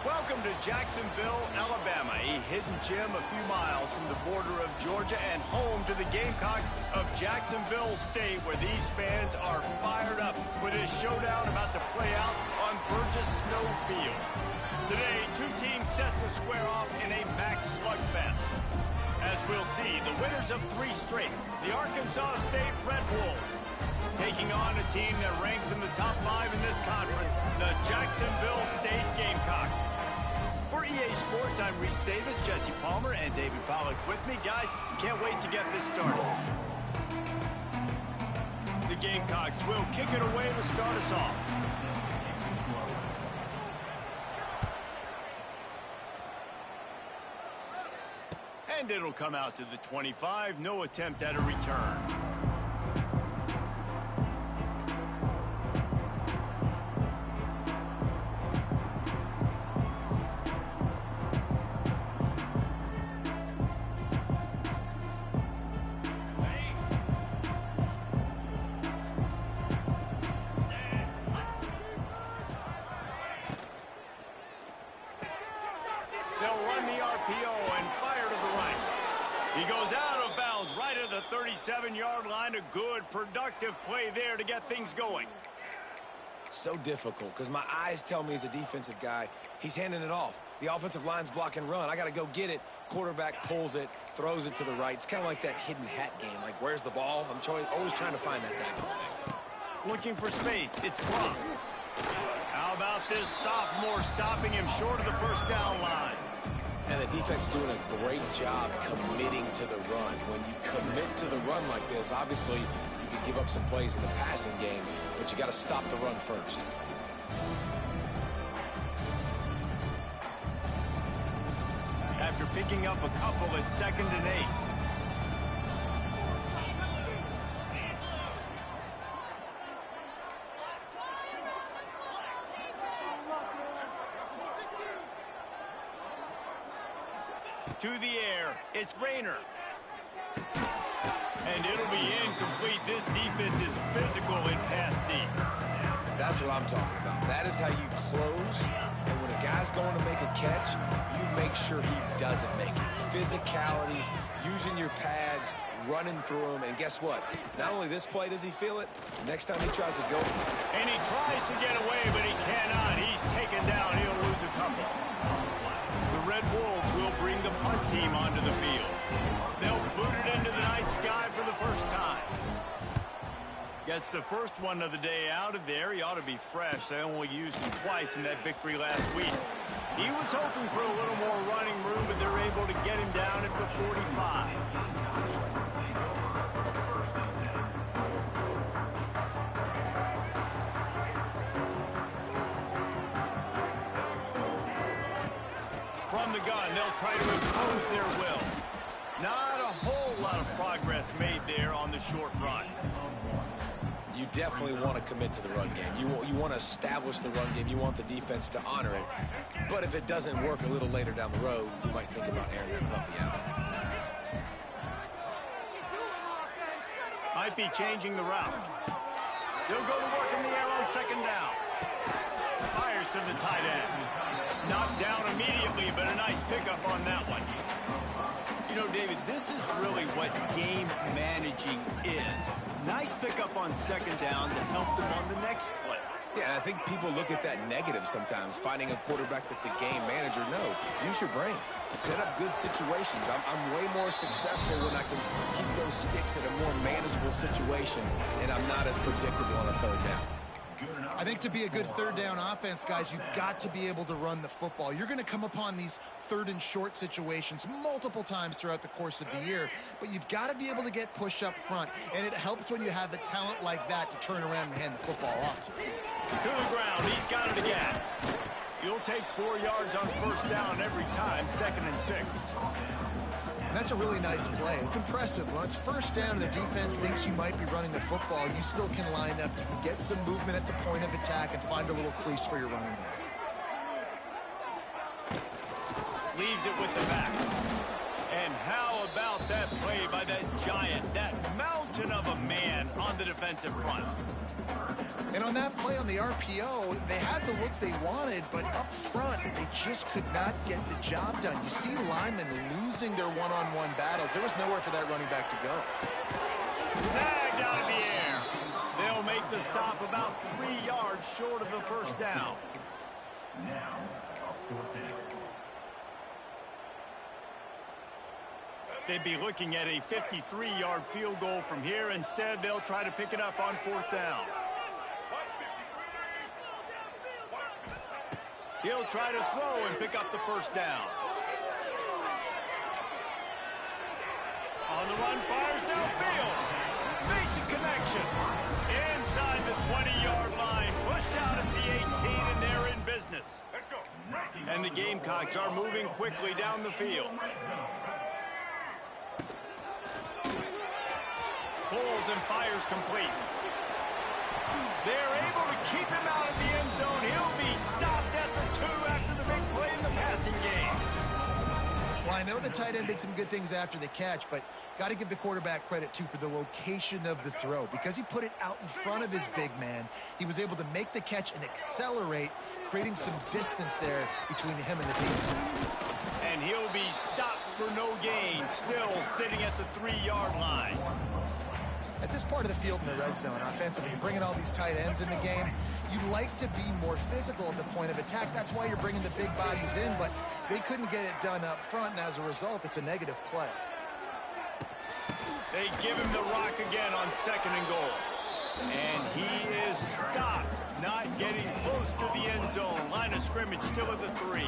Welcome to Jacksonville, Alabama, a hidden gem a few miles from the border of Georgia and home to the Gamecocks of Jacksonville State, where these fans are fired up for this showdown about to play out on Burgess Snow Field. Today, two teams set to square off in a max slugfest. As we'll see, the winners of 3 straight, the Arkansas State Red Wolves, taking on a team that ranks in the top 5 in this conference, the Jacksonville State Gamecocks. For EA Sports, I'm Reese Davis, Jesse Palmer, and David Pollack with me. Guys, can't wait to get this started. The Gamecocks will kick it away to start us off. And it'll come out to the 25, no attempt at a return. They'll run the RPO and fire to the right. He goes out of bounds right at the 37-yard line. A good, productive play there to get things going. So difficult because my eyes tell me he's a defensive guy. He's handing it off. The offensive line's block and run. I got to go get it. Quarterback pulls it, throws it to the right. It's kind of like that hidden hat game. Like, where's the ball? I'm always trying to find that guy. Looking for space. It's Clark. How about this sophomore stopping him short of the first down line? And the defense doing a great job committing to the run. When you commit to the run like this, obviously you can give up some plays in the passing game, but you got to stop the run first. After picking up a couple at 2nd and 8. To the air, it's Rayner. And it'll be incomplete. This defense is physical in pass deep. That's what I'm talking about. That is how you close. And when a guy's going to make a catch, you make sure he doesn't make it. Physicality, using your pads, running through him. And guess what? Not only this play does he feel it, next time he tries to go. And he tries to get away, but he cannot. He's taken down. He'll lose a couple. The Red Wolves will bring the punt team onto the field. They'll boot it into the night sky for the first time. Gets the first one of the day out of there. He ought to be fresh. They only used him twice in that victory last week. He was hoping for a little more running room, but they're able to get him down at the 45. From the gun, they'll try to impose their will. Not a whole lot of progress made there on the short run. You definitely want to commit to the run game. You want to establish the run game. You want the defense to honor it. But if it doesn't work a little later down the road, you might think about airing that puppy out. Might be changing the route. They'll go to work in the air on 2nd down. Fires to the tight end. Knocked down immediately, but a nice pickup on that one. You know, David, this is really what game managing is. Nice pickup on 2nd down to help them on the next play. Yeah, I think people look at that negative sometimes, finding a quarterback that's a game manager. No, use your brain. Set up good situations. I'm way more successful when I can keep those sticks at a more manageable situation, and I'm not as predictable on a 3rd down. I think to be a good 3rd down offense, guys, you've got to be able to run the football. You're going to come upon these 3rd and short situations multiple times throughout the course of the year, but you've got to be able to get push up front, and it helps when you have a talent like that to turn around and hand the football off to. To the ground, he's got it again. He'll He'll take 4 yards on first down every time, 2nd and 6. And that's a really nice play. It's impressive. When it's first down and the defense thinks you might be running the football, you still can line up. You can get some movement at the point of attack and find a little crease for your running back. Leaves it with the back. And how about that play by that giant, that mountain of a man on the defensive front? And on that play on the RPO, they had the look they wanted, but up front, they just could not get the job done. You see linemen losing their one-on-one battles. There was nowhere for that running back to go. Snagged out of the air. They'll make the stop about 3 yards short of the first down. They'd be looking at a 53-yard field goal from here. Instead, they'll try to pick it up on 4th down. He'll try to throw and pick up the first down. On the run, fires downfield. Makes a connection. Inside the 20-yard line. Pushed out at the 18, and they're in business. Let's go. And the Gamecocks are moving quickly down the field. Pulls and fires complete. They're able to keep him out of the end zone. He'll be stopped at the 2 after the big play in the passing game. Well, I know the tight end did some good things after the catch, but got to give the quarterback credit, too, for the location of the throw. Because he put it out in front of his big man, he was able to make the catch and accelerate, creating some distance there between him and the defense. And he'll be stopped for no gain, still sitting at the 3-yard line. At this part of the field in the red zone, offensively, you're bringing all these tight ends in the game. You'd like to be more physical at the point of attack. That's why you're bringing the big bodies in, but they couldn't get it done up front, and as a result, it's a negative play. They give him the rock again on 2nd and goal. And he is stopped, not getting close to the end zone. Line of scrimmage still at the 3.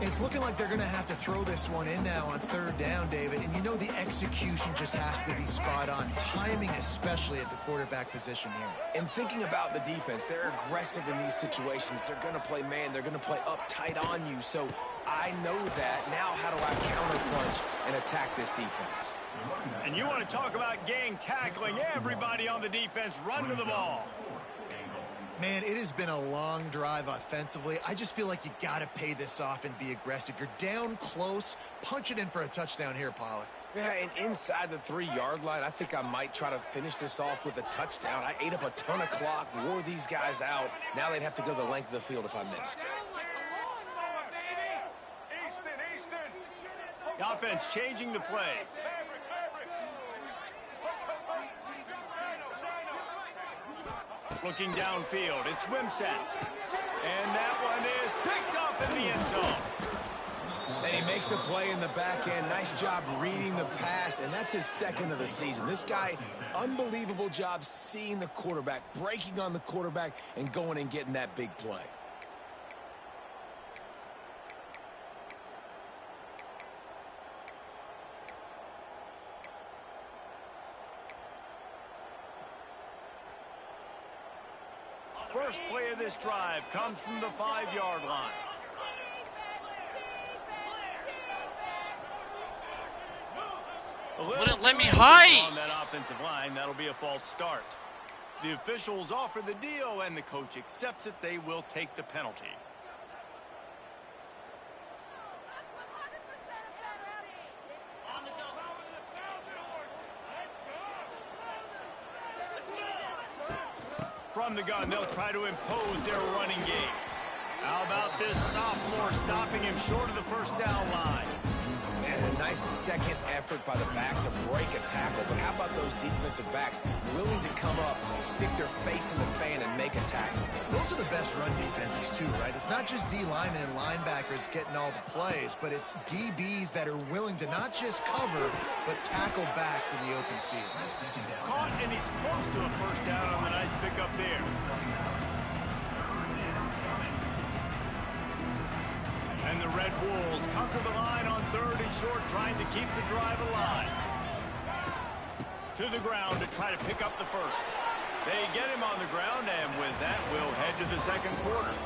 It's looking like they're going to have to throw this one in now on 3rd down, David. And you know the execution just has to be spot on. Timing, especially at the quarterback position here. And thinking about the defense, they're aggressive in these situations. They're going to play man. They're going to play up tight on you. So I know that. Now how do I counterpunch and attack this defense? And you want to talk about gang tackling. Everybody on the defense run to the ball. Man, it has been a long drive offensively. I just feel like you got to pay this off and be aggressive. You're down close. Punch it in for a touchdown here, Pollock. Yeah, and inside the 3-yard line, I think I might try to finish this off with a touchdown. I ate up a ton of clock, wore these guys out. Now they'd have to go the length of the field if I missed. The offense changing the play. Looking downfield, it's Wimsatt. And that one is picked off in the end zone. And he makes a play in the back end. Nice job reading the pass, and that's his 2nd of the season. This guy, unbelievable job seeing the quarterback, breaking on the quarterback, and going and getting that big play. First play of this drive comes from the 5-yard line. Wouldn't let me hide. On that offensive line, that'll be a false start. The officials offer the deal, and the coach accepts it. They will take the penalty. From the gun, they'll try to impose their running game. How about this sophomore stopping him short of the first down line? Man, a nice second effort by the back to break a tackle. But how about those defensive backs willing to come up, stick their face in the fan, and make a tackle? Those are the best run defenses, too, right? It's not just D linemen and linebackers getting all the plays, but it's DBs that are willing to not just cover, but tackle backs in the open field. Caught, and he's close to a first down on the nice pickup there. And the Red Wolves conquer the line on 3rd and short, trying to keep the drive alive. To the ground to try to pick up the first. They get him on the ground, and with that, we'll head to the 2nd quarter.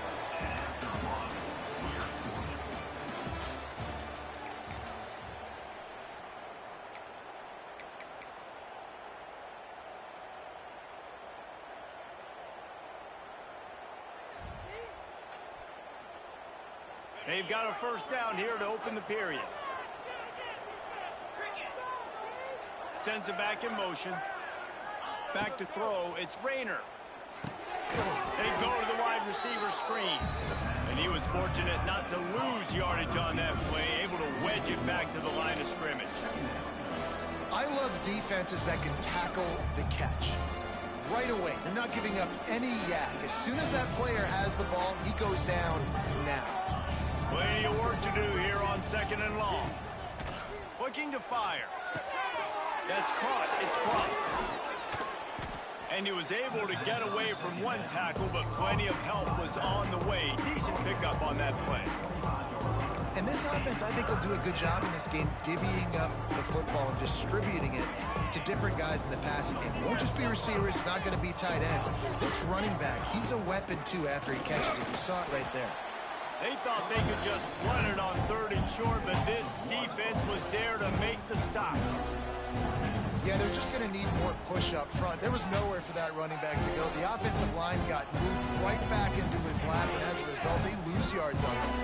They've got a first down here to open the period. Sends it back in motion. Back to throw. It's Rayner. They go to the wide receiver screen. And he was fortunate not to lose yardage on that play, able to wedge it back to the line of scrimmage. I love defenses that can tackle the catch right away. They're not giving up any yak. As soon as that player has the ball, he goes down now. Plenty of work to do here on 2nd and long. Looking to fire. That's caught. It's crossed. And he was able to get away from one tackle, but plenty of help was on the way. Decent pickup on that play. And this offense, I think, will do a good job in this game divvying up the football and distributing it to different guys in the passing game. It won't just be receivers. It's not going to be tight ends. This running back, he's a weapon, too, after he catches it. You saw it right there. They thought they could just run it on 3rd and short, but this defense was there to make the stop. Yeah, they're just going to need more push up front. There was nowhere for that running back to go. The offensive line got moved right back into his lap, and as a result, they lose yards on him.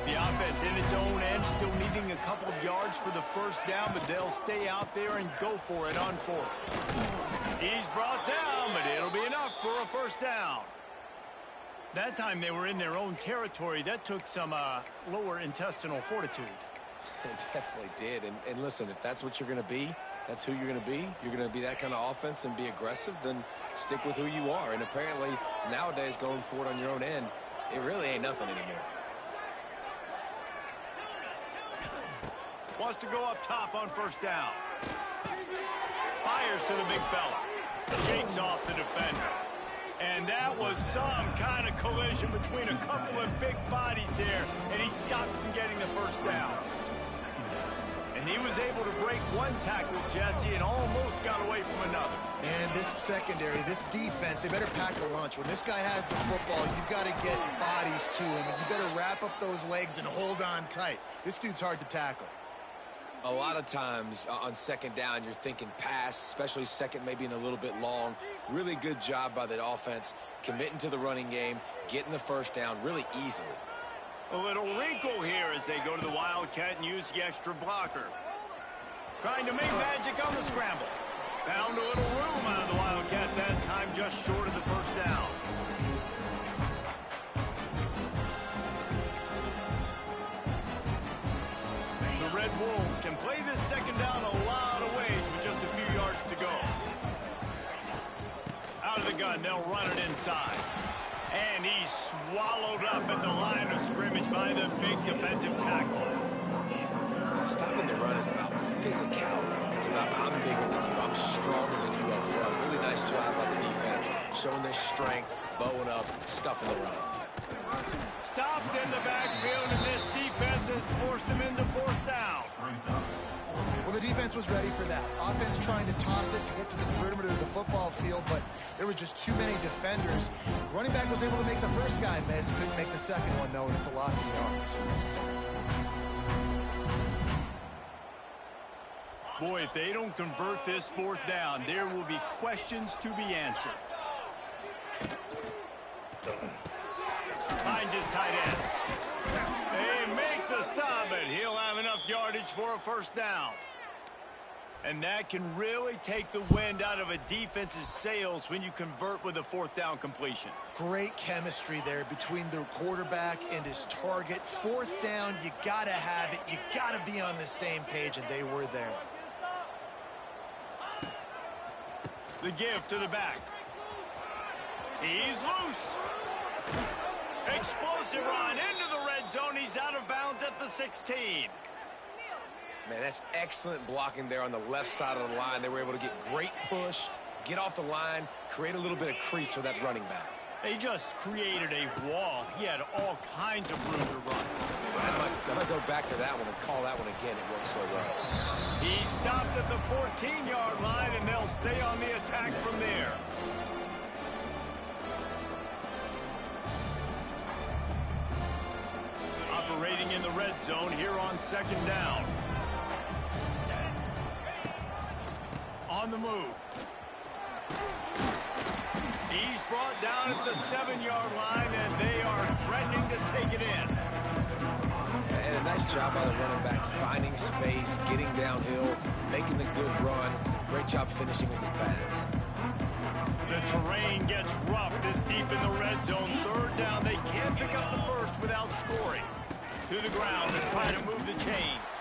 The offense in its own end, still needing a couple of yards for the first down, but they'll stay out there and go for it on 4th. He's brought down, but it'll be enough for a first down. That time they were in their own territory. That took some lower intestinal fortitude. It definitely did. And listen, if that's what you're going to be, that's who you're going to be. You're going to be that kind of offense and be aggressive, then stick with who you are. And apparently, nowadays, going for it on your own end, it really ain't nothing anymore. Wants to go up top on first down. Fires to the big fella. Shakes off the defender. And that was some kind of collision between a couple of big bodies there, and he stopped from getting the first down. And he was able to break one tackle, Jesse, and almost got away from another. And this secondary, this defense, they better pack a lunch. When this guy has the football, you've got to get bodies to him, and you better wrap up those legs and hold on tight. This dude's hard to tackle. A lot of times on 2nd down, you're thinking pass, especially 2nd, maybe in a little bit long. Really good job by the offense, committing to the running game, getting the first down really easily. A little wrinkle here as they go to the Wildcat and use the extra blocker. Trying to make magic on the scramble. Found a little room out of the Wildcat that time, just short of the first down. The Red Wolves can play this 2nd down a lot of ways with just a few yards to go. Out of the gun, they'll run it inside. And he's swallowed up at the line of scrimmage by the big defensive tackle. Stopping the run is about physicality. It's about I'm bigger than you, I'm stronger than you up front. Really nice job by the defense, showing their strength, bowing up, stuffing the run. Stopped in the backfield, and this defense has forced him into 4th down. Well, the defense was ready for that. Offense trying to toss it to get to the perimeter of the football field, but there were just too many defenders. Running back was able to make the first guy miss, couldn't make the second one, though, and it's a loss of yards. Boy, if they don't convert this 4th down, there will be questions to be answered. Finds his tight end. They make the stop, but he'll have enough yardage for a first down. And that can really take the wind out of a defense's sails when you convert with a 4th down completion. Great chemistry there between the quarterback and his target. 4th down, you got to have it. You got to be on the same page, and they were there. The give to the back. He's loose. Explosive run into the red zone. He's out of bounds at the 16. Man, that's excellent blocking there on the left side of the line. They were able to get great push, get off the line, create a little bit of crease for that running back. They just created a wall. He had all kinds of room to run. I might go back to that one and call that one again. It worked so well. He stopped at the 14-yard line, and they'll stay on the attack from there. in the red zone here on second down. On the move. He's brought down at the 7-yard line, and they are threatening to take it in. And a nice job by the running back, finding space, getting downhill, making the good run. Great job finishing with his pads. The terrain gets rough this deep in the red zone. Third down, they can't pick up the first without scoring. To the ground to try to move the chains.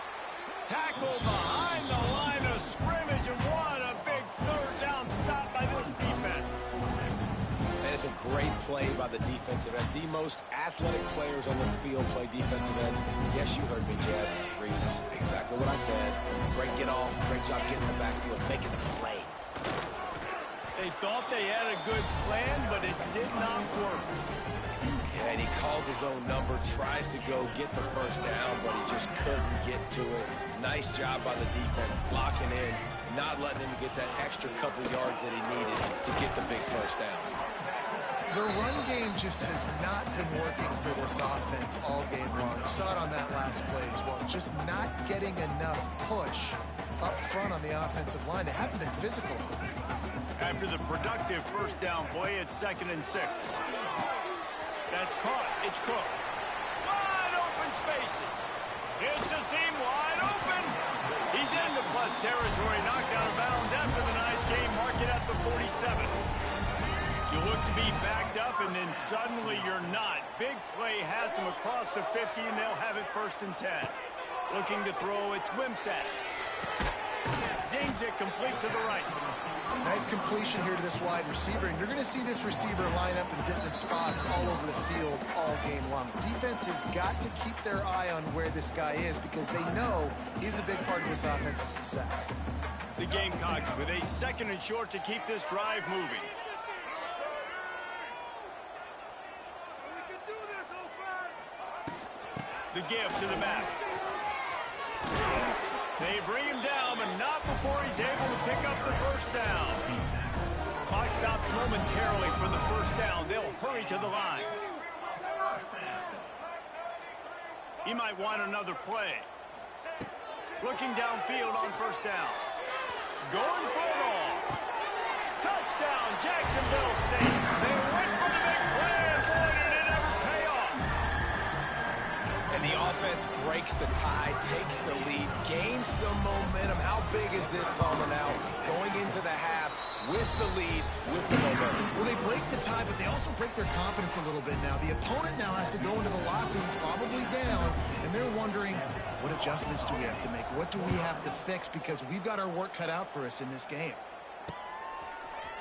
Tackle behind the line of scrimmage, and what a big third down stop by this defense. And it's a great play by the defensive end. The most athletic players on the field play defensive end. Yes, you heard me, Jess, Reese. Exactly what I said. Great get off, great job getting in the backfield, making the play. They thought they had a good plan, but it did not work. Yeah, and he calls his own number, tries to go get the first down, but he just couldn't get to it. Nice job by the defense, locking in, not letting him get that extra couple yards that he needed to get the big first down. The run game just has not been working for this offense all game long. You saw it on that last play as well. Just not getting enough push up front on the offensive line. They haven't been physical. After the productive first down play, it's 2nd and 6. That's caught. It's Cook. Wide open spaces. It's a seam wide open. He's into plus territory, knocked out of bounds after the nice game. Mark it at the 47. You look to be backed up, and then suddenly you're not. Big play has them across the 50, and they'll have it 1st and 10. Looking to throw, it's Wimsatt. Zings it complete to the right. Nice completion here to this wide receiver, and you're going to see this receiver line up in different spots all over the field all game long. Defense has got to keep their eye on where this guy is because they know he's a big part of this offense's success. The Gamecocks with a 2nd and short to keep this drive moving. The give to the back. They bring him down, but not before he's able to pick up the first down. Clock stops momentarily for the first down. They'll hurry to the line. He might want another play. Looking downfield on first down. Going for it all. Touchdown, Jacksonville State. They went for the big play, and boy, did it ever pay off. And the offense breaks the tie, takes the lead, gains some momentum. How big is this, Palmer, now? Going into the half with the lead, with the momentum. Well, they break the tie, but they also break their confidence a little bit now. The opponent now has to go into the locker room probably down, and they're wondering, what adjustments do we have to make? What do we have to fix? Because we've got our work cut out for us in this game.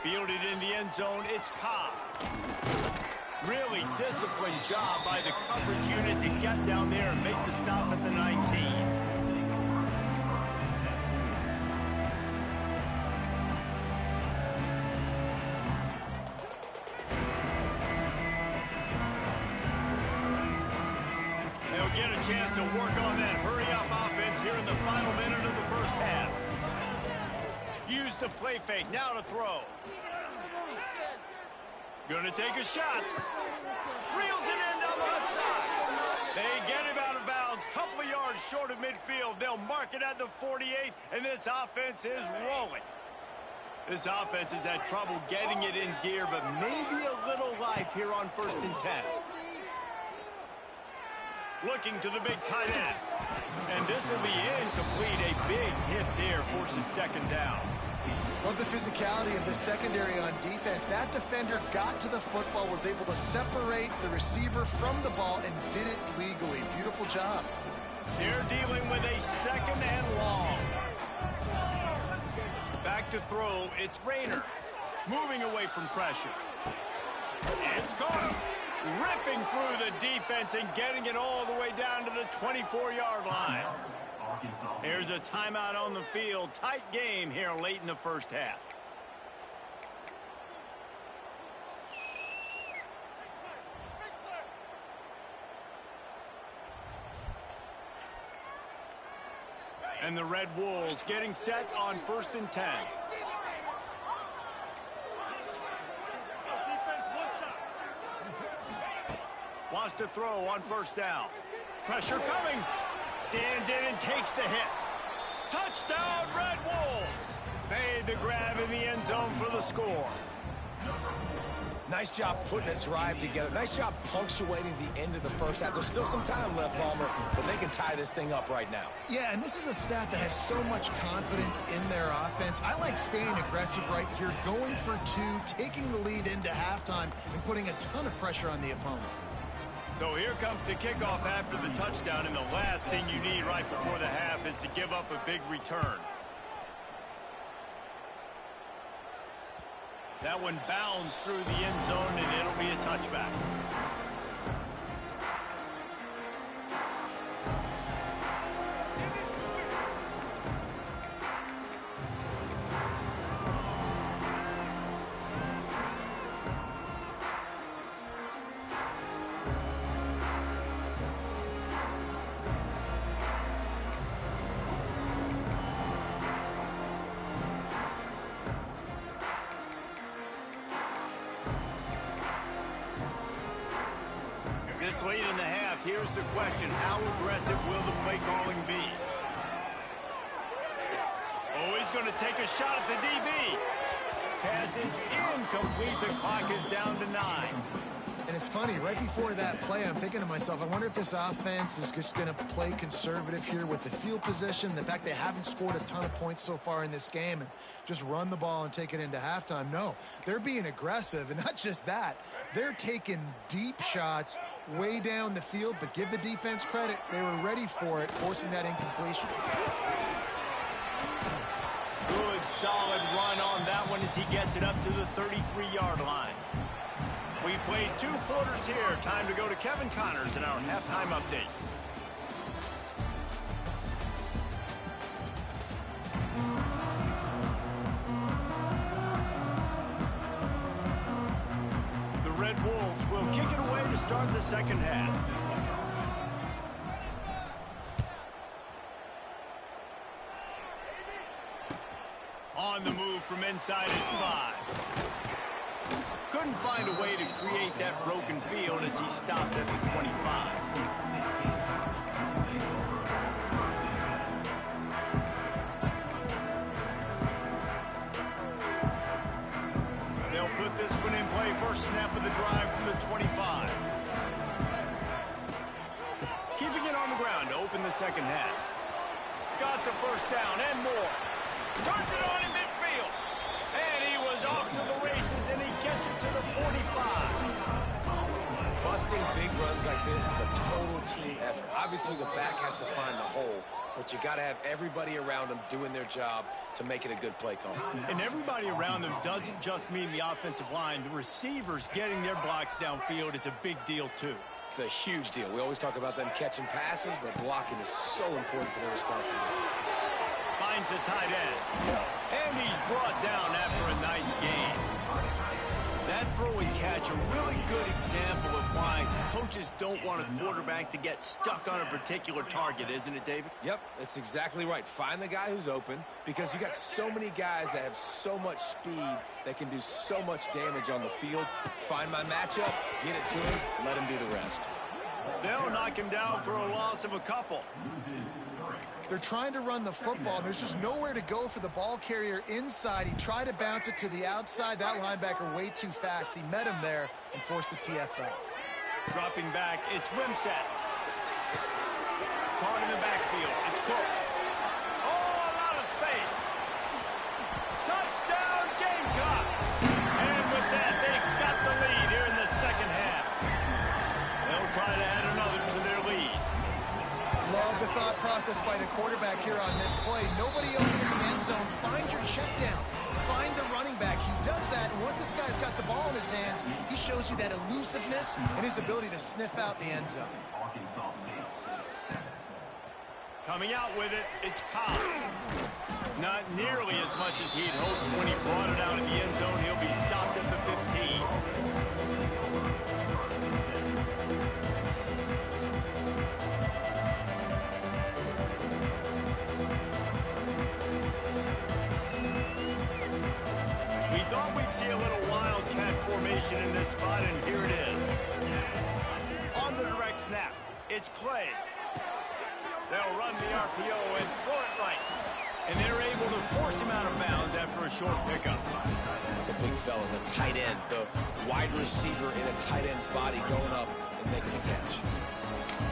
Fielded in the end zone, it's Cobb. Really disciplined job by the coverage unit to get down there and make the stop at the 19. They'll get a chance to work on that hurry-up offense here in the final minute of the first half. Use the play fake, now to throw. Gonna take a shot. Reels it in down the left side. They get him out of bounds. Couple of yards short of midfield. They'll mark it at the 48, and this offense is rolling. This offense has had trouble getting it in gear, but maybe a little life here on 1st and 10. Looking to the big tight end. And this will be incomplete. A big hit there forces 2nd down. Love the physicality of the secondary on defense. That defender got to the football, was able to separate the receiver from the ball, and did it legally. Beautiful job. They're dealing with a 2nd and long. Back to throw, it's Rayner. Moving away from pressure. It's caught. Ripping through the defense and getting it all the way down to the 24-yard line. There's a timeout on the field. Tight game here late in the first half. And the Red Wolves getting set on 1st and 10. Wants to throw on first down. Pressure coming. Stands in and takes the hit. Touchdown, Red Wolves. Made the grab in the end zone for the score. Nice job putting a drive together. Nice job punctuating the end of the first half. There's still some time left, Palmer, but they can tie this thing up right now. Yeah, and this is a staff that has so much confidence in their offense. I like staying aggressive right here, going for two, taking the lead into halftime, and putting a ton of pressure on the opponent. So here comes the kickoff after the touchdown, and the last thing you need right before the half is to give up a big return. That one bounds through the end zone, and it'll be a touchback. This late in the half, here's the question. How aggressive will the play calling be? Oh, he's going to take a shot at the DB. Pass is incomplete. The clock is down to 9. And it's funny, right before that play, I'm thinking to myself, I wonder if this offense is just going to play conservative here with the field position, the fact they haven't scored a ton of points so far in this game, and just run the ball and take it into halftime. No, they're being aggressive, and not just that. They're taking deep shots way down the field, but give the defense credit. They were ready for it, forcing that incompletion. Good, solid run on that one as he gets it up to the 33-yard line. We played 2 quarters here. Time to go to Kevin Connors in our halftime update. The Red Wolves will kick it away to start the second half. On the move from inside his 5. Couldn't find a way to create that broken field as he stopped at the 25. They'll put this one in play. First snap of the drive from the 25. Keeping it on the ground to open the second half. Got the first down and more. Turns it on in midfield. And he was off to the races, and he gets it to the 45. Busting big runs like this is a total team effort. Obviously, the back has to find the hole, but you got to have everybody around them doing their job to make it a good play call. And everybody around them doesn't just mean the offensive line. The receivers getting their blocks downfield is a big deal, too. It's a huge deal. We always talk about them catching passes, but blocking is so important for their responsibilities. Finds the tight end. And he's brought down after a nice game. That throw and catch, a really good example of why coaches don't want a quarterback to get stuck on a particular target, isn't it, David? Yep, that's exactly right. Find the guy who's open, because you got so many guys that have so much speed that can do so much damage on the field. Find my matchup, get it to him, let him do the rest. They'll knock him down for a loss of a couple. They're trying to run the football. There's just nowhere to go for the ball carrier inside. He tried to bounce it to the outside. That linebacker way too fast. He met him there and forced the TFL. Dropping back, it's Wimsatt. Caught in the backfield, it's Cook. Oh, a lot of space. Touchdown, Gamecocks! And with that, they've got the lead here in the second half. They'll try to add another to their lead. Love the thought process by the quarterback here on this play. Nobody open in the end zone. Find your check down. Find the running back. He does that, and once this guy's got the ball in his hands, he shows you that elusiveness and his ability to sniff out the end zone. Coming out with it, it's Cobb. Not nearly as much as he'd hoped when he brought it out of the end zone. He'll be stopped at the 15. We thought we'd see a little wildcat formation in this spot, and here it is. On the direct snap, it's Clay. They'll run the RPO and throw it right. And they're able to force him out of bounds after a short pickup. The big fella, the tight end, the wide receiver in a tight end's body going up and making a catch.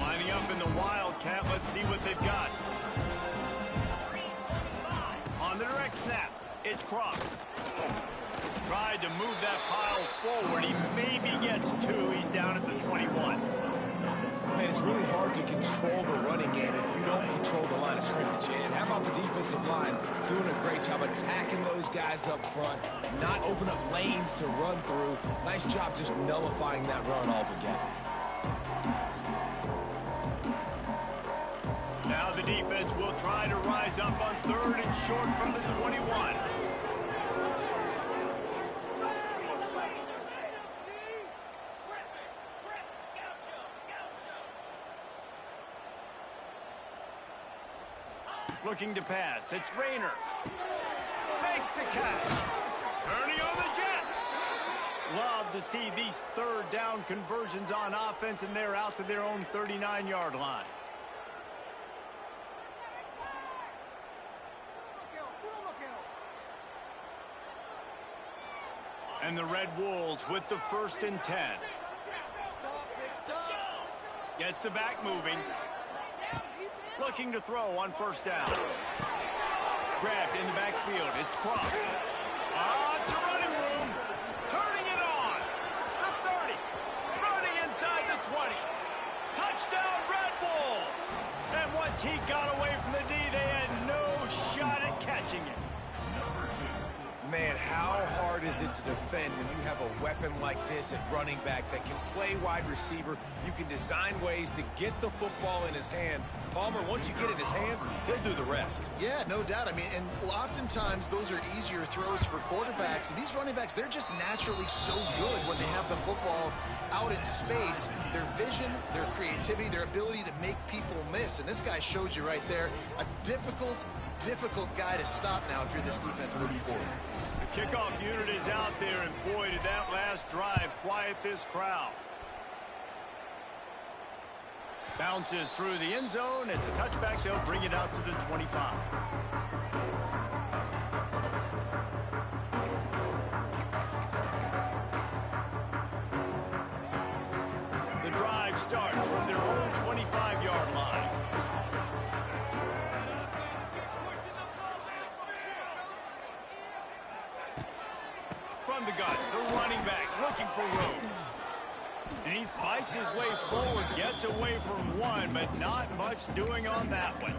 Lining up in the Wildcat. Let's see what they've got. On the direct snap, it's Cross. Tried to move that pile forward. He maybe gets two. He's down at the 21. Man, it's really hard to control the running game if you don't control the line of scrimmage. And how about the defensive line doing a great job attacking those guys up front, not open up lanes to run through. Nice job just nullifying that run altogether. Now the defense will try to rise up on 3rd and short from the 21. Looking to pass. It's Rayner. Makes the catch. Turning on the Jets. Love to see these 3rd down conversions on offense, and they're out to their own 39-yard line. And the Red Wolves with the 1st and 10. Gets the back moving. Looking to throw on 1st down. Grabbed in the backfield. It's Cross. To running room. Turning it on. The 30. Running inside the 20. Touchdown, Red Wolves. And once he got away from the D, they had no shot at catching it. Man, how hard is it to defend when you have a weapon like this at running back that can play wide receiver? You can design ways to get the football in his hand. Palmer, once you get it in his hands, he'll do the rest. Yeah, no doubt. I mean, and oftentimes those are easier throws for quarterbacks. And these running backs, they're just naturally so good when they have the football out in space. Their vision, their creativity, their ability to make people miss. And this guy showed you right there, a difficult guy to stop now if you're this defense moving forward. The kickoff unit is out there, and boy, did that last drive quiet this crowd. Bounces through the end zone. It's a touchback. They'll bring it out to the 25. The drive starts from their own 25-yard line. From the gun, the running back looking for room. And he fights his way forward, gets away from one, but not much doing on that one.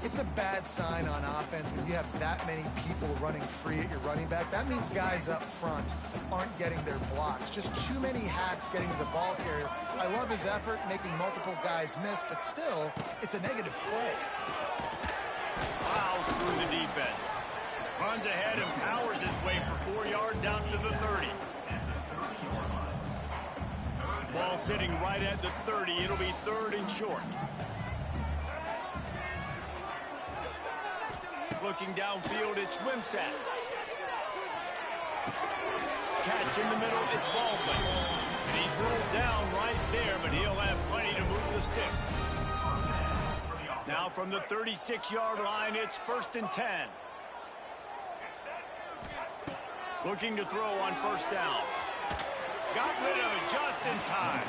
It's a bad sign on offense when you have that many people running free at your running back. That means guys up front aren't getting their blocks. Just too many hats getting to the ball carrier. I love his effort, making multiple guys miss, but still, it's a negative play. Plows through the defense. Runs ahead and powers his way for 4 yards out to the 30. Ball sitting right at the 30. It'll be 3rd and short. Looking downfield, it's Wimsatt. Catch in the middle, it's Baldwin. And he's rolled down right there, but he'll have plenty to move the sticks. Now from the 36-yard line, it's 1st and 10. Looking to throw on 1st down. Got rid of it just in time.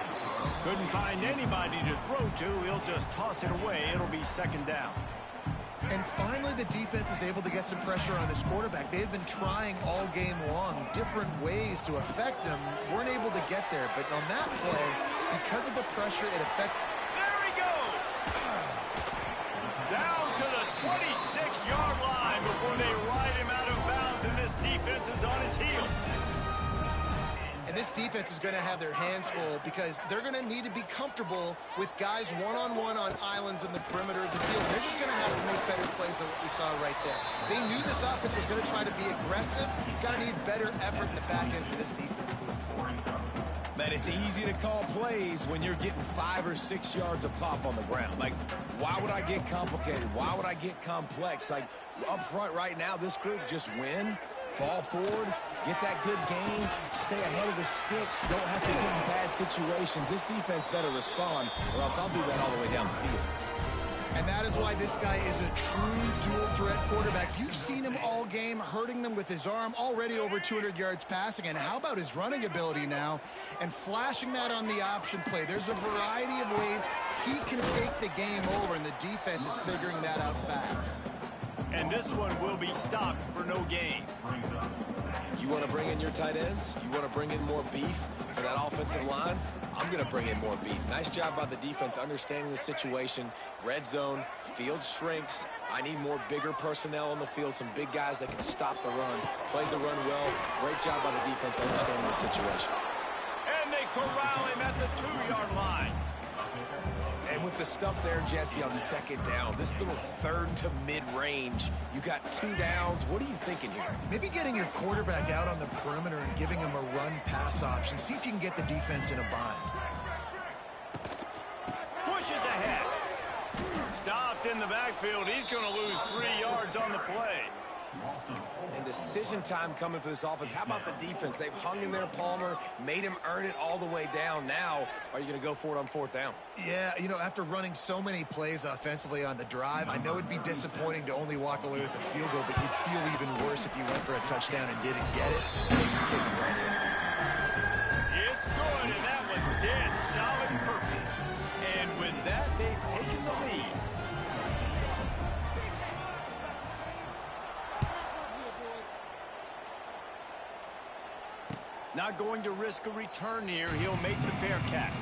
Couldn't find anybody to throw to. He'll just toss it away. It'll be 2nd down. And finally, the defense is able to get some pressure on this quarterback. They had been trying all game long different ways to affect him. Weren't able to get there. But on that play, because of the pressure, it affected. There he goes. Down to the 26-yard line before they ride him out of bounds, and this defense is on its heels. And this defense is going to have their hands full because they're going to need to be comfortable with guys one-on-one on islands in the perimeter of the field. They're just going to have to make better plays than what we saw right there. They knew this offense was going to try to be aggressive. Got to need better effort in the back end for this defense moving forward. Man, it's easy to call plays when you're getting 5 or 6 yards of pop on the ground. Like, why would I get complicated? Why would I get complex? Like, up front right now, this group just win, fall forward, Get that good gain, stay ahead of the sticks, don't have to get in bad situations. This defense better respond, or else I'll do that all the way down the field. And that is why this guy is a true dual-threat quarterback. You've seen him all game, hurting them with his arm, already over 200 yards passing. And how about his running ability now? And flashing that on the option play. There's a variety of ways he can take the game over, and the defense is figuring that out fast. And this one will be stopped for no gain. You want to bring in your tight ends? You want to bring in more beef for that offensive line? I'm going to bring in more beef. Nice job by the defense understanding the situation. Red zone, field shrinks. I need more bigger personnel on the field, some big guys that can stop the run. Played the run well. Great job by the defense understanding the situation. And they corral him at the 2-yard line. And with the stuff there, Jesse, on second down, this little third to mid-range, you got 2 downs. What are you thinking here? Maybe getting your quarterback out on the perimeter and giving him a run-pass option. See if you can get the defense in a bind. Pushes ahead. Stopped in the backfield. He's going to lose 3 yards on the play. And decision time coming for this offense. How about the defense? They've hung in there, Palmer, made him earn it all the way down. Now, are you going to go for it on 4th down? Yeah, you know, after running so many plays offensively on the drive, I know it'd be disappointing to only walk away with a field goal, but you'd feel even worse if you went for a touchdown and didn't get it. Kick it right in. It's good, and that was dead solid perfect. And with that, they've taken the lead. Not going to risk a return here. He'll make the fair catch.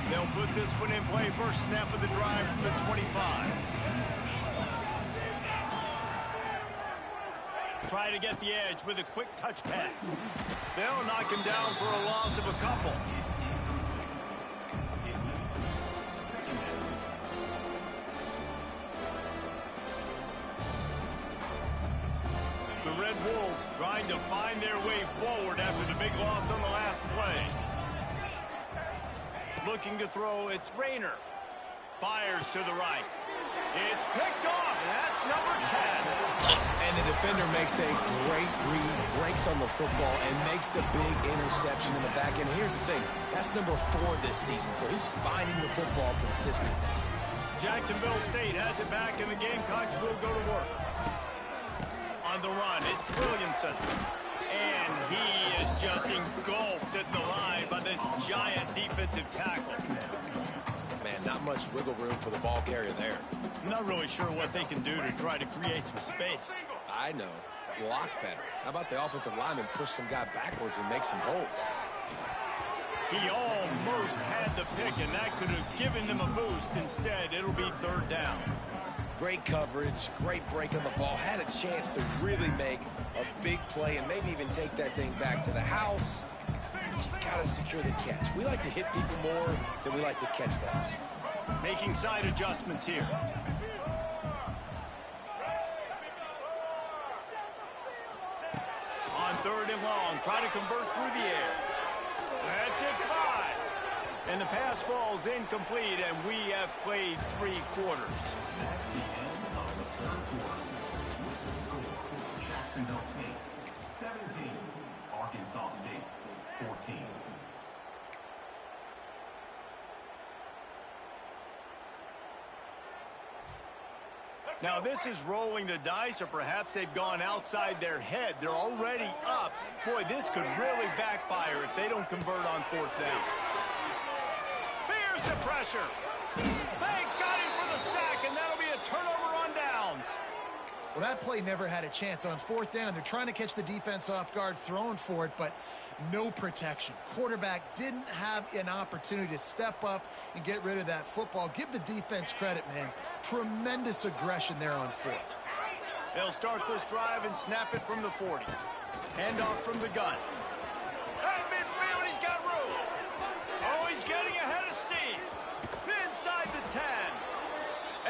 They'll put this one in play. First snap of the drive from the 25. Try to get the edge with a quick touch pass. They'll knock him down for a loss of a couple. The Red Wolves trying to find their way forward after the big loss on the last play. Looking to throw, it's Rayner. Fires to the right. It's picked off, and that's number 10. And the defender makes a great read, breaks on the football, and makes the big interception in the back end. Here's the thing, that's number 4 this season, so he's finding the football consistently. Jacksonville State has it back, and the Gamecocks will go to work. On the run, it's Williamson. And he is just engulfed at the line by this giant defensive tackle. Man, not much wiggle room for the ball carrier there. I'm not really sure what they can do to try to create some space. I know. Block better. How about the offensive lineman push some guy backwards and make some holes? He almost had the pick, and that could have given them a boost. Instead, it'll be 3rd down. Great coverage, great break on the ball. Had a chance to really make a big play and maybe even take that thing back to the house. But you gotta secure the catch. We like to hit people more than we like to catch balls. Making side adjustments here. On 3rd and long, try to convert through the air. That's it, 5. And the pass falls incomplete, and we have played 3 quarters. Jacksonville State 17, Arkansas State 14. Now this is rolling the dice, or perhaps they've gone outside their head. They're already up. Boy, this could really backfire if they don't convert on 4th down. Here's the pressure. They got him for the sack, and that'll be a turnover on downs. Well, that play never had a chance. On 4th down, they're trying to catch the defense off guard, throwing for it, but no protection. Quarterback didn't have an opportunity to step up and get rid of that football. Give the defense credit, man. Tremendous aggression there on 4th. They'll start this drive and snap it from the 40. Handoff from the gun. At midfield, he's got room. Oh, he's getting ahead of steam. Inside the 10.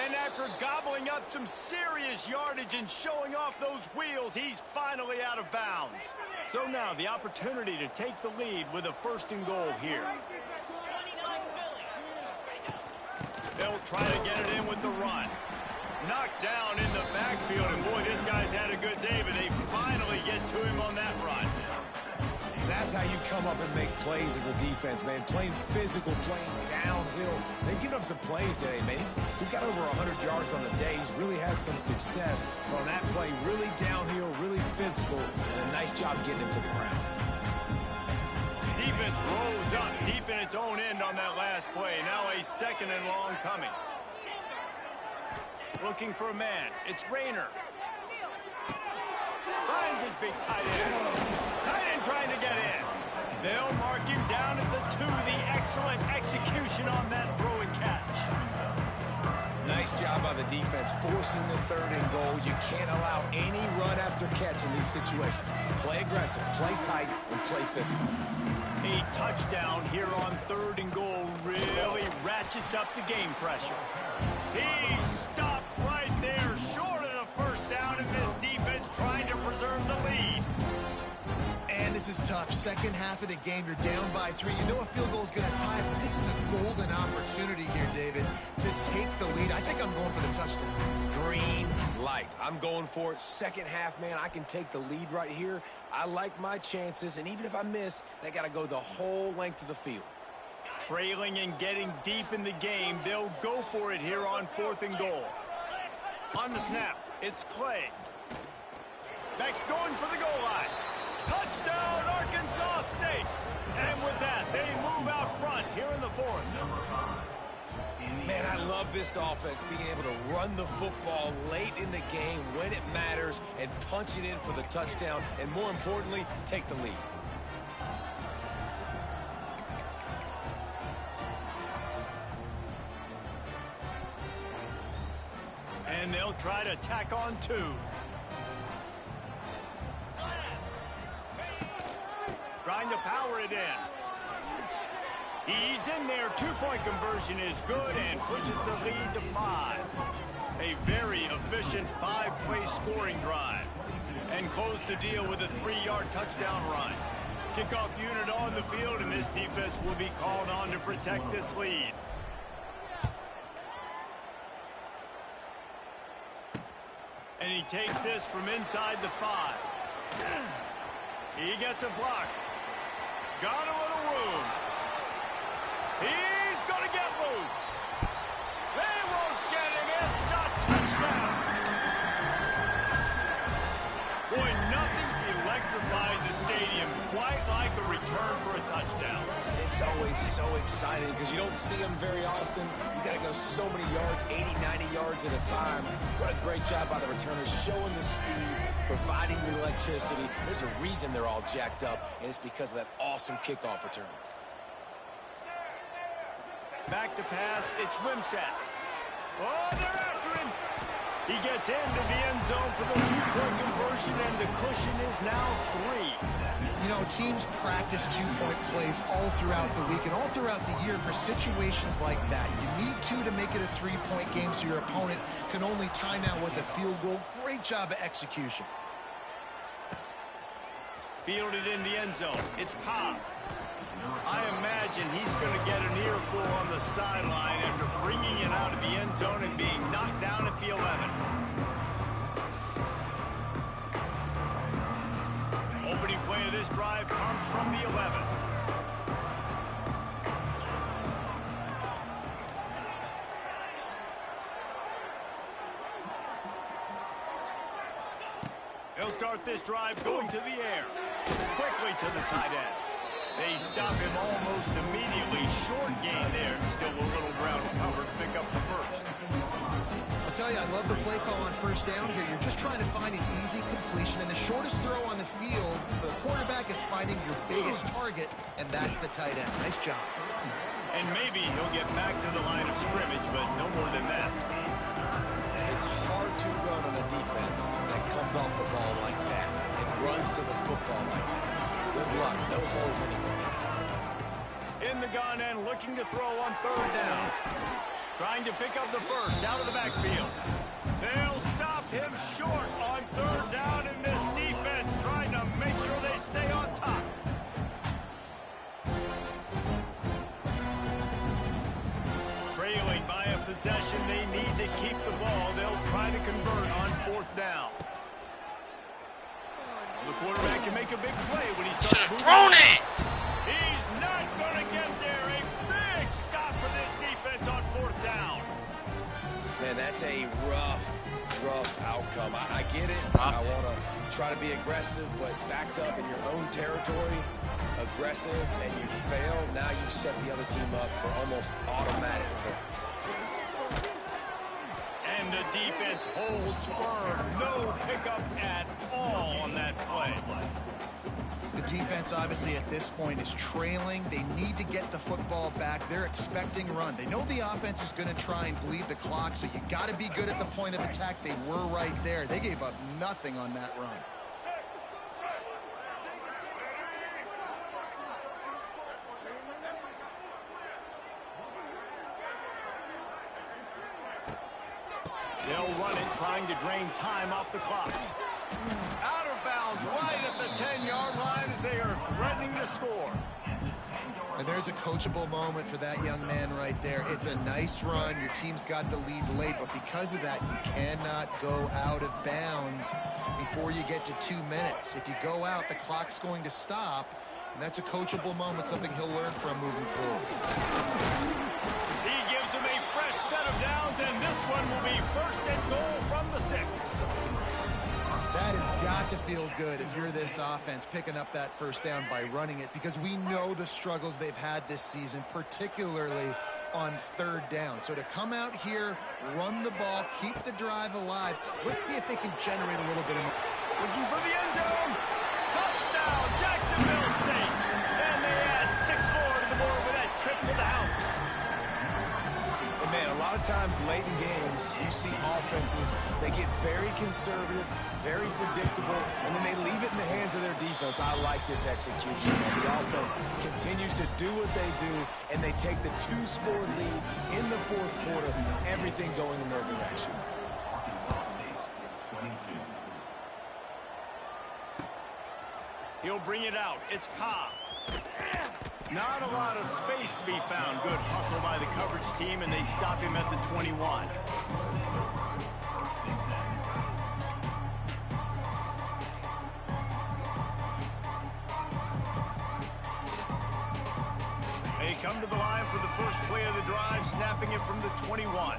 And after gobbling up some serious yardage and showing off those wheels, he's finally out of bounds. So now the opportunity to take the lead with a 1st and goal here. They'll try to get it in with the run. Knocked down in the backfield, and boy, this guy's had a good day, but they finally get to him on that run. That's how you come up and make plays as a defense, man. Playing physical, playing downhill. They've given up some plays today, man. He's got over 100 yards on the day. He's really had some success. But on that play, really downhill, really physical, and a nice job getting him to the ground. Defense rolls up deep in its own end on that last play. Now a 2nd and long coming. Looking for a man. It's Rayner. Finds his big tight end. Tight end trying to get in. They'll mark him down at the 2. The excellent execution on that throw and catch. Nice job by the defense forcing the 3rd and goal. You can't allow any run after catch in these situations. Play aggressive, play tight, and play physical. A touchdown here on 3rd and goal really ratchets up the game pressure. He stopped right there, short of the 1st down, and this defense trying to preserve the lead. And this is tough. Second half of the game, you're down by 3. You know a field goal is going to tie it, but this is a golden opportunity here, David, to take the lead. I think I'm going for the touchdown. Green light. I'm going for it. Second half, man, I can take the lead right here. I like my chances, and even if I miss, they got to go the whole length of the field. Trailing and getting deep in the game, they'll go for it here on 4th and goal. On the snap, it's Clay. Max going for the goal line. Touchdown, Arkansas State. And with that, they move out front here in the 4th. Man, I love this offense, being able to run the football late in the game when it matters and punch it in for the touchdown, and more importantly, take the lead. And they'll try to tack on 2. Trying to power it in. He's in there. 2-point conversion is good and pushes the lead to 5. A very efficient 5-play scoring drive. And close the deal with a 3-yard touchdown run. Kickoff unit on the field, and this defense will be called on to protect this lead. And he takes this from inside the 5. He gets a block. Got a little room. He's going to get loose. They won't get him. It's a touchdown. Boy, nothing electrifies a stadium quite like a return for a touchdown. It's always so exciting because you don't see them very often. You got to go so many yards, 80, 90 yards at a time. What a great job by the returners, showing the speed, providing the electricity. There's a reason they're all jacked up, and it's because of that awesome kickoff return. Back to pass, it's Wimsatt. Oh, they're after him. He gets into the end zone for the 2-point conversion, and the cushion is now 3. You know, teams practice 2-point plays all throughout the week and all throughout the year for situations like that. You need 2 to make it a 3-point game so your opponent can only tie now with a field goal. Great job of execution. Fielded in the end zone. It's Cobb. I imagine he's going to get an earful on the sideline after bringing it out of the end zone and being knocked down at the 11. Opening play of this drive comes from the 11. He'll start this drive going to the air. Quickly to the tight end. They stop him almost immediately. Short gain there. Still a little ground cover to pick up the 1st. I'll tell you, I love the play call on 1st down here. You're just trying to find an easy completion, and the shortest throw on the field, the quarterback is finding your biggest target, and that's the tight end. Nice job. And maybe he'll get back to the line of scrimmage, but no more than that. It's hard to run on a defense that comes off the ball like that and runs to the football like that. Good luck. No holes anywhere. In the gun and looking to throw on 3rd down. Trying to pick up the 1st out of the backfield. They'll stop him short on 3rd down, and this defense trying to make sure they stay on top. Trailing by a possession. They need to keep the ball. They'll try to convert on 4th down. The quarterback can make a big play when he starts moving. He's not going to get there. A big stop for this defense on 4th down. Man, that's a rough outcome. I get it. I want to try to be aggressive, but backed up in your own territory, aggressive, and you fail. Now you set the other team up for almost automatic points. And the defense holds firm. No pickup at all on that play. The defense, obviously, at this point is trailing. They need to get the football back. They're expecting run. They know the offense is going to try and bleed the clock, so you got to be good at the point of attack. They were right there. They gave up nothing on that run. They'll run it, trying to drain time off the clock. Out of bounds, right at the 10-yard line as they are threatening to score. And there's a coachable moment for that young man right there. It's a nice run. Your team's got the lead late, but because of that, you cannot go out of bounds before you get to 2 minutes. If you go out, the clock's going to stop, and that's a coachable moment, something he'll learn from moving forward. He gives him a fresh set of downs, and this one will be 1st and goal from the 6. That has got to feel good if you're this offense, picking up that 1st down by running it, because we know the struggles they've had this season, particularly on 3rd down. So to come out here, run the ball, keep the drive alive, let's see if they can generate a little bit of... Looking for the end zone. Touchdown, Jacksonville State. And they add 6 more to the board with that trip to the house. And man, a lot of times late in games, you see offenses, they get very conservative, very predictable, and then they leave it in the hands of their defense. I like this execution. And the offense continues to do what they do, and they take the 2-score lead in the 4th quarter, everything going in their direction. Arkansas State, 22. He'll bring it out. It's Cobb. Not a lot of space to be found. Good hustle by the coverage team, and they stop him at the 21. They come to the line for the first play of the drive, snapping it from the 21.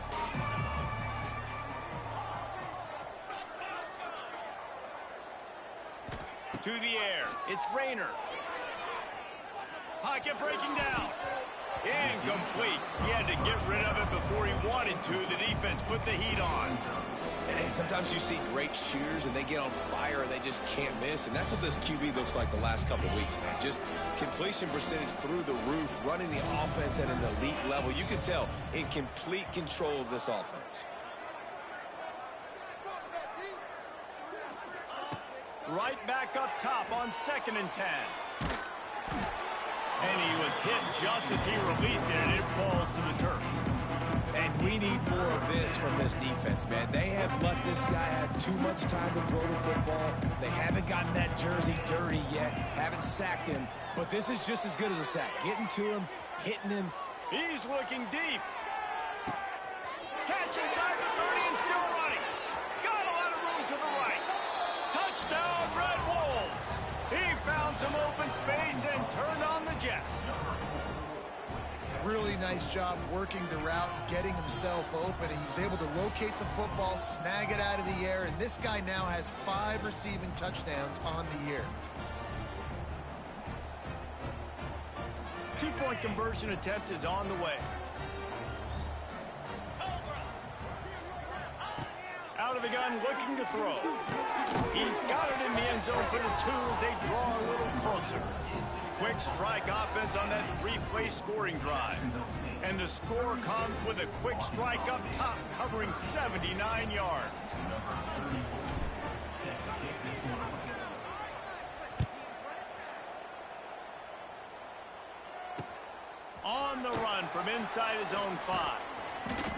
To the air. It's Rayner. Pocket breaking down. Incomplete. He had to get rid of it before he wanted to. The defense put the heat on. And sometimes you see great shooters and they get on fire and they just can't miss. And that's what this QB looks like the last couple of weeks, man. Just completion percentage through the roof, running the offense at an elite level. You can tell in complete control of this offense. Right back up top on 2nd and 10. And he was hit just as he released it, and it falls to the turf. And we need more of this from this defense, man. They have let this guy have too much time to throw the football. They haven't gotten that jersey dirty yet, haven't sacked him. But this is just as good as a sack. Getting to him, hitting him. He's looking deep. Catch inside the 30 and still running. Got a lot of room to the right. Touchdown, Red Wolves. He found some open space and turned on the Jets. Really nice job working the route, getting himself open, and he was able to locate the football, snag it out of the air, and this guy now has 5 receiving touchdowns on the year. 2-point conversion attempt is on the way. Out of the gun, looking to throw. He's got it in the end zone for the 2 as they draw a little closer. Quick strike offense on that 3-play scoring drive. And the score comes with a quick strike up top, covering 79 yards. On the run from inside his own 5.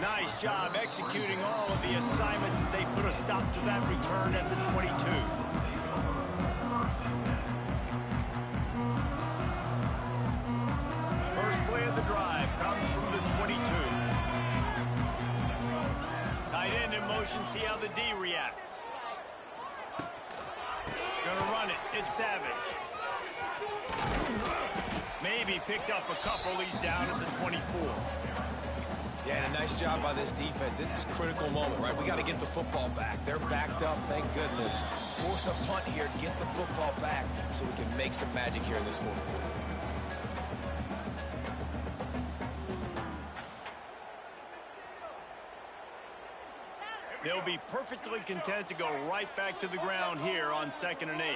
Nice job executing all of the assignments as they put a stop to that return at the 22. First play of the drive comes from the 22. motion, see how the D reacts. Gonna run it. It's Savage. Maybe picked up a couple. He's down at the 24. Yeah, and a nice job by this defense. This is a critical moment, right? We got to get the football back. They're backed up, thank goodness. Force a punt here, get the football back so we can make some magic here in this fourth quarter. They'll be perfectly content to go right back to the ground here on 2nd and 8.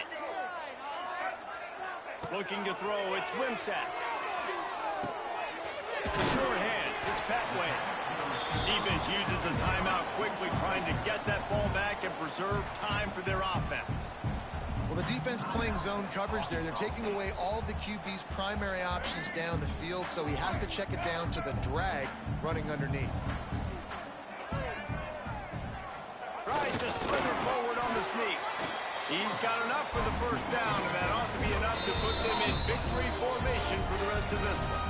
Looking to throw, it's Wimsatt. The short hand, it's Petway. Defense uses a timeout quickly, trying to get that ball back and preserve time for their offense. Well, the defense playing zone coverage there. They're taking away all of the QB's primary options down the field, so he has to check it down to the drag running underneath. Tries to slither forward on the sneak. He's got enough for the first down, and that ought to be enough to put them in victory formation for the rest of this one.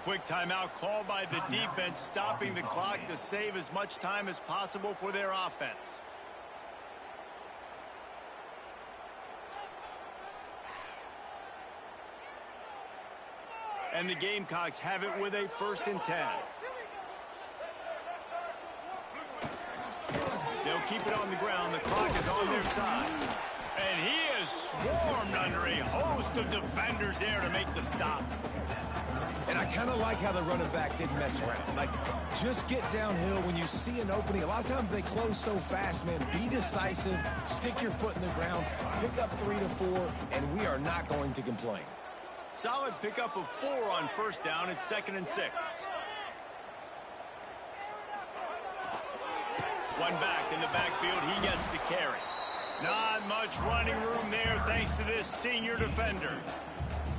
Quick timeout called by the defense, stopping the clock to save as much time as possible for their offense. And the Gamecocks have it with a 1st and 10. They'll keep it on the ground. The clock is on their side. And he is swarmed under a host of defenders there to make the stop. And I kind of like how the running back didn't mess around. Like, just get downhill when you see an opening. A lot of times they close so fast, man. Be decisive. Stick your foot in the ground. Pick up 3 to 4, and we are not going to complain. Solid pickup of 4 on 1st down. It's 2nd and 6. One back in the backfield. He gets the carry. Not much running room there thanks to this senior defender.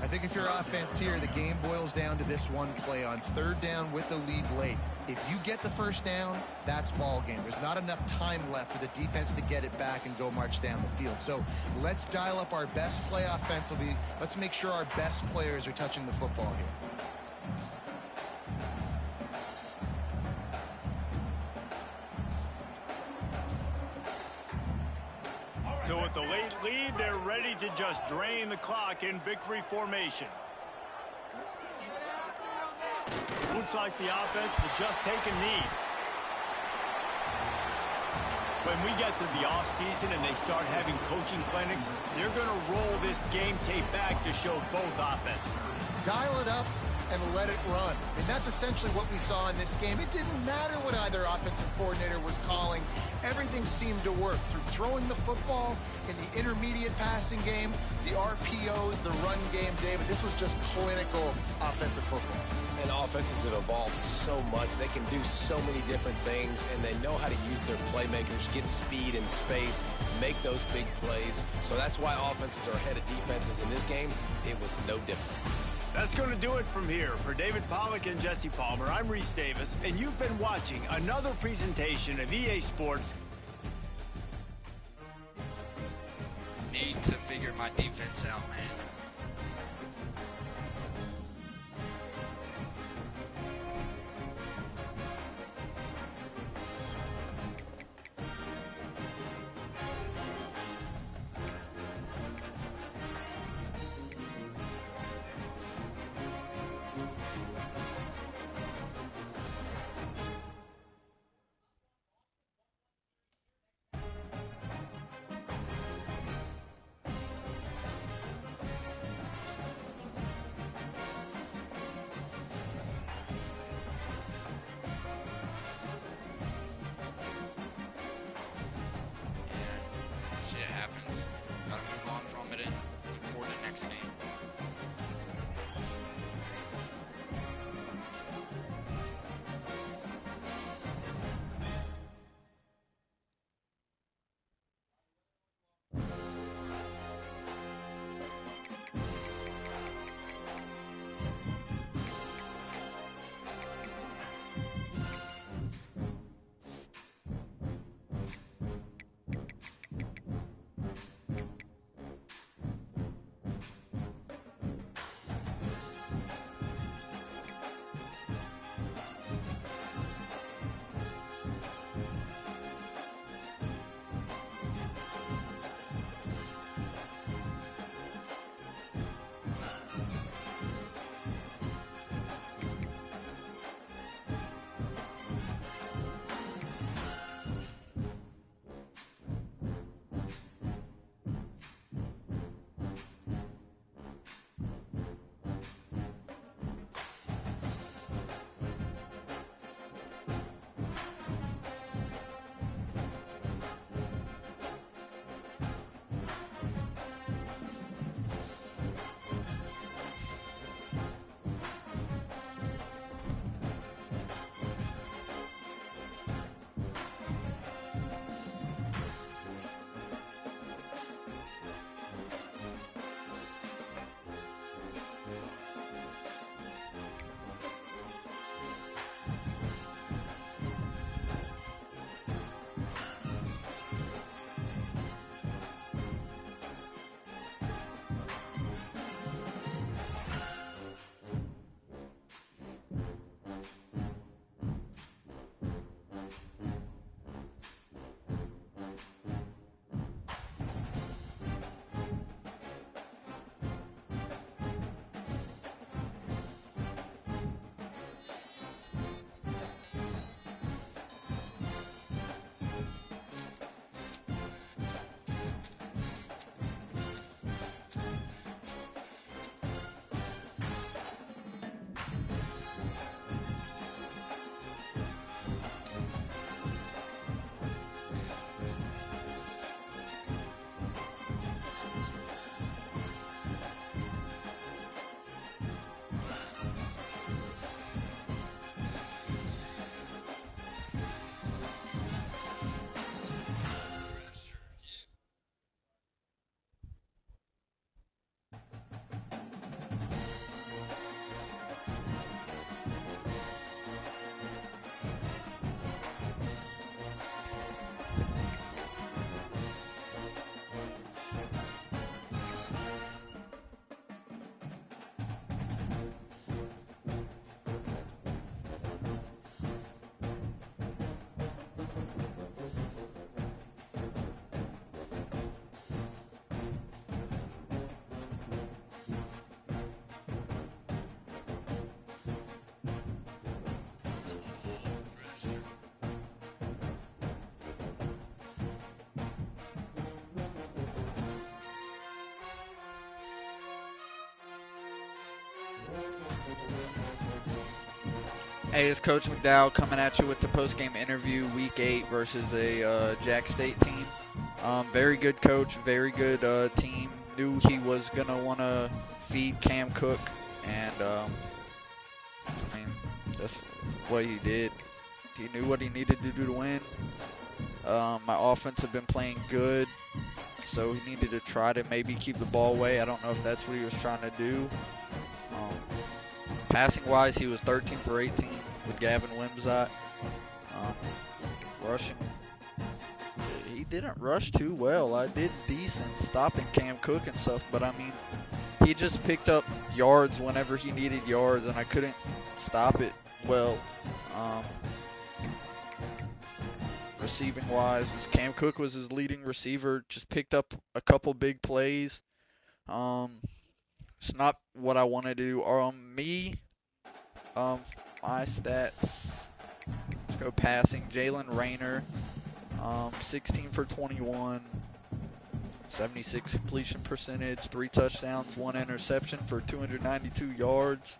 I think if you're offense here, the game boils down to this one play on 3rd down with the lead late. If you get the 1st down, that's ball game. There's not enough time left for the defense to get it back and go march down the field. So let's dial up our best play offensively. Let's make sure our best players are touching the football here. So with the late lead, they're ready to just drain the clock in victory formation. Looks like the offense will just take a knee. When we get to the offseason and they start having coaching clinics, they're going to roll this game tape back to show both offenses. Dial it up and let it run. And that's essentially what we saw in this game. It didn't matter what either offensive coordinator was calling. Everything seemed to work through throwing the football, in the intermediate passing game, the RPOs, the run game, David. This was just clinical offensive football. And offenses have evolved so much. They can do so many different things, and they know how to use their playmakers, get speed and space, make those big plays. So that's why offenses are ahead of defenses. In this game, it was no different. That's going to do it from here. For David Pollack and Jesse Palmer, I'm Reese Davis, and you've been watching another presentation of EA Sports. Need to figure my defense out, man. Hey, it's Coach McDowell coming at you with the post-game interview, Week 8 versus a Jack State team. Very good coach, very good team. Knew he was going to want to feed Cam Cook, and I mean, that's what he did. He knew what he needed to do to win. My offense had been playing good, so he needed to try to maybe keep the ball away. I don't know if that's what he was trying to do. Passing-wise, he was 13 for 18 with Gavin Wimsatt. Rushing, he didn't rush too well. I did decent stopping Cam Cook and stuff, but I mean, he just picked up yards whenever he needed yards, and I couldn't stop it well. Receiving-wise, Cam Cook was his leading receiver, just picked up a couple big plays. It's not what I want to do. My stats, let's go passing. Jalen Rayner, 16 for 21, 76 completion percentage, 3 touchdowns, 1 interception for 292 yards.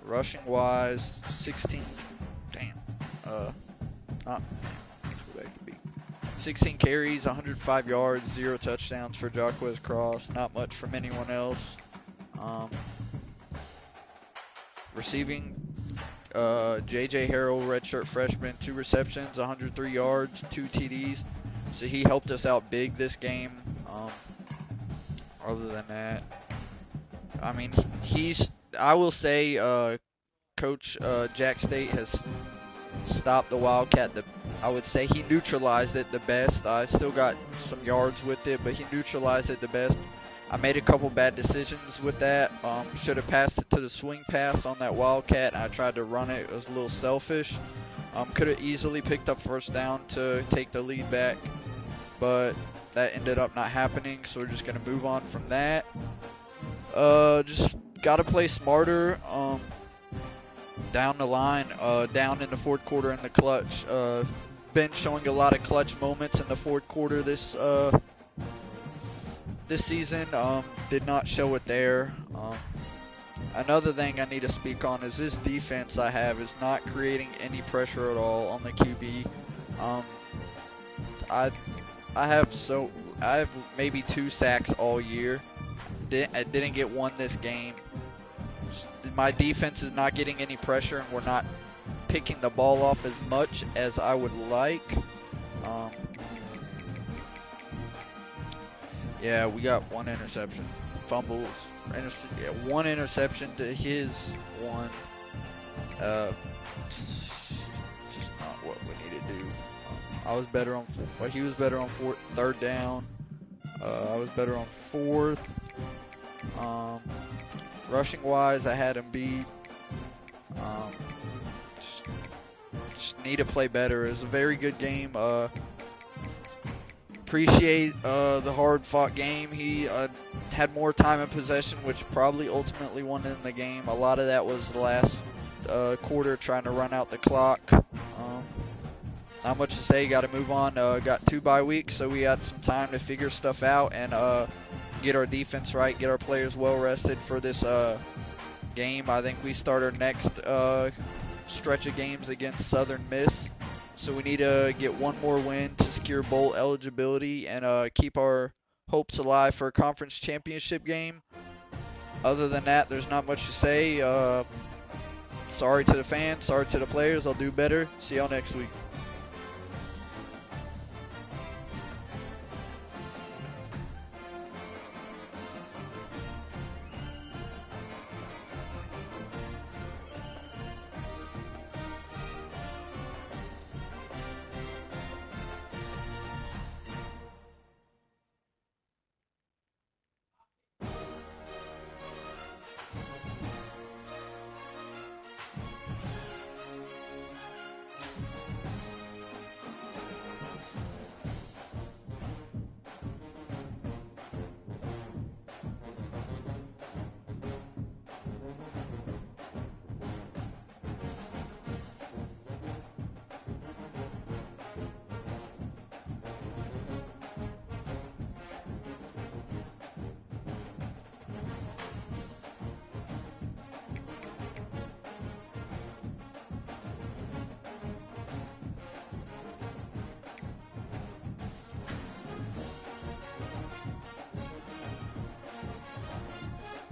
Rushing wise, 16. Let's go back to B. 16 carries, 105 yards, 0 touchdowns for Jacquez Cross. Not much from anyone else. Receiving, J.J. Harrell, redshirt freshman, 2 receptions, 103 yards, 2 TDs. So he helped us out big this game. Other than that, I mean, I will say, Coach Jack State has stopped the Wildcat. I would say he neutralized it the best. I still got some yards with it, but he neutralized it the best. I made a couple bad decisions with that. Should have passed it to the swing pass on that Wildcat. I tried to run it. It was a little selfish. Could have easily picked up first down to take the lead back, but that ended up not happening, so we're just going to move on from that. Just got to play smarter down the line, down in the fourth quarter in the clutch. Been showing a lot of clutch moments in the fourth quarter this season. Did not show it there. Another thing I need to speak on is this defense I have is not creating any pressure at all on the QB. I have maybe 2 sacks all year. I didn't get one this game. My defense is not getting any pressure, and we're not picking the ball off as much as I would like. Yeah, we got 1 interception. Fumbles. 1 interception to his 1. Just not what we need to do. I was better on, he was better on 3rd down. I was better on 4th. Rushing wise, I had him beat. Just need to play better. It was a very good game. Appreciate the hard-fought game. He had more time in possession, which probably ultimately won in the game. A lot of that was the last quarter trying to run out the clock. Not much to say. Got to move on. Got 2 bye weeks, so we had some time to figure stuff out and get our defense right, get our players well rested for this game. I think we start our next stretch of games against Southern Miss. So we need to get 1 more win to secure bowl eligibility and keep our hopes alive for a conference championship game. Other than that, there's not much to say. Sorry to the fans, sorry to the players. I'll do better. See y'all next week.